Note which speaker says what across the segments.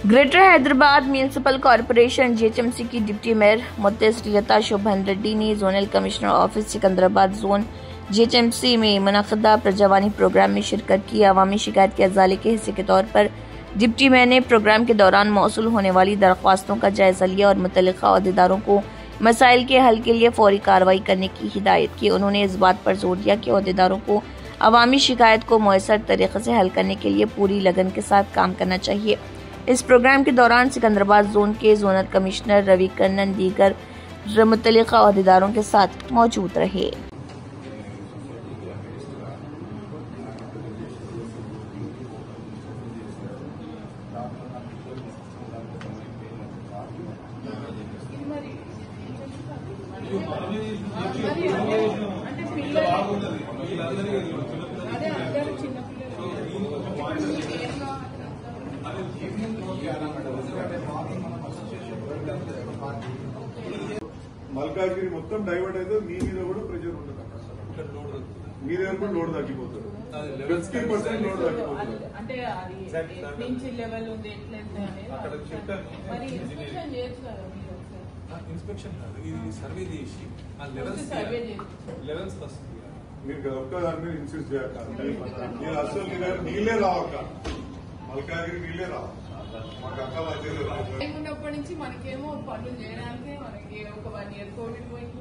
Speaker 1: Greater Hyderabad municipal corporation GHMC की deputy mayor मुत्तसिलता शोभन रेड्डी ने zonal commissioner office Secunderabad zone GHMC में मुनक़दा Prajavani programme में शिरकत की। अवामी शिकायत के अजाले के हिस्से के तौर पर डिप्टी मेयर ने प्रोग्राम के दौरान मौसूल होने वाली दरख्वास्तों का जायजा लिया और मुतल्लिका अहदेदारों को मसाइल के हल के लिए फौरी कार्रवाई करने की हिदायत की। उन्होंने इस बात पर जोर दिया कि अहदेदारों को अवामी शिकायत को मुयस्सर तरीके से हल करने के लिए पूरी लगन के साथ काम करना चाहिए। इस प्रोग्राम के दौरान सिकंदराबाद जोन के जोनल कमिश्नर रवि कन्नन दीगर मुतल्लिका अहदेदारों के साथ मौजूद रहे।
Speaker 2: మల్కాజ్గిరి మొత్తం డైవర్ట్ అయితే మీ మీద కూడా ప్రెషర్ ఉండదు, మీ దగ్గర కూడా లోడ్ తగ్గిపోతుంది, 50% లోడ్ తగ్గిపోతుంది.
Speaker 3: అంటే అది నుంచి లెవెల్ ఉంది
Speaker 4: ఇన్స్పెక్షన్ కాదు, ఇది సర్వే చేసి ఆ లెవెల్స్ ఫస్ట్
Speaker 2: మీరు ఒక్క దాని మీద ఇన్సిస్ట్ చేయక, మీరు అసలు నీళ్ళే రావక్క, మల్కాజ్గిరి నీళ్ళే రావు.
Speaker 3: ఉన్నప్పటి నుంచి మనకేమో పనులు చేయడానికి మనకి ఒక 1 year కోవిడ్ పోయింది,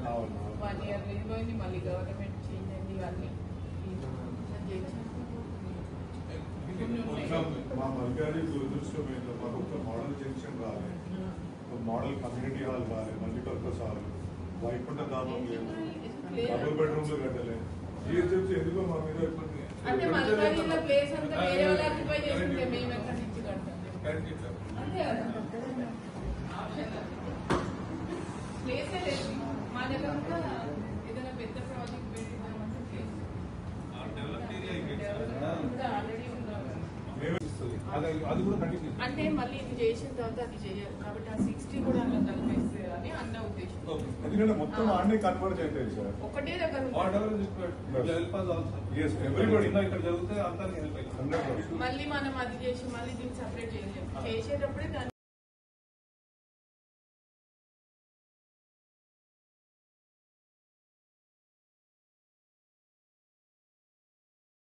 Speaker 3: 1 year పోయింది, మళ్ళీ గవర్నమెంట్ చేంజ్ అయింది. ఇవన్నీ
Speaker 2: మా మల్కాజ్గిరి దురదృష్టం మాకు ఒక మోడల్ జంక్షన్ రాలేదు, ఒక మోడల్ కమ్యూనిటీ హాల్ రాలేదు, మల్టీపర్పస్ హాల్, వైకుంఠ ధామం లేదు, డబుల్ బెడ్రూమ్లు కట్టలేదు. జిహెచ్ఎంసీ ఎందుకో మా మీద
Speaker 3: అంటే మల్కాజ్గిరిలో ప్లేస్ అంతా వేరే వాళ్ళు ఆక్యుపై చేస్తుంటే మేము ఎక్కడి నుంచి కడతాం? అంతే కదా, ప్లేసే లేదు మా దగ్గర. ఏదైనా పెద్ద ప్రాజెక్ట్ పెట్టిద్దామంటే ప్లేస్ ఆల్రెడీ ఉన్నాం. అంటే మళ్ళీ ఇది చేసిన తర్వాత అది చేయాలి కాబట్టి ఆ 60 కూడా అలా కలిపేస్తే అని అన్న ఉద్దేశం.
Speaker 2: ఎందుకంటే మొత్తం ఆడనే కన్వర్ట్ అవుతాయి సార్,
Speaker 3: ఒకటే దగ్గర మళ్ళీ మనం అది చేసి మళ్ళీ దీన్ని సపరేట్ చేయలేము. చేసేటప్పుడే దాన్ని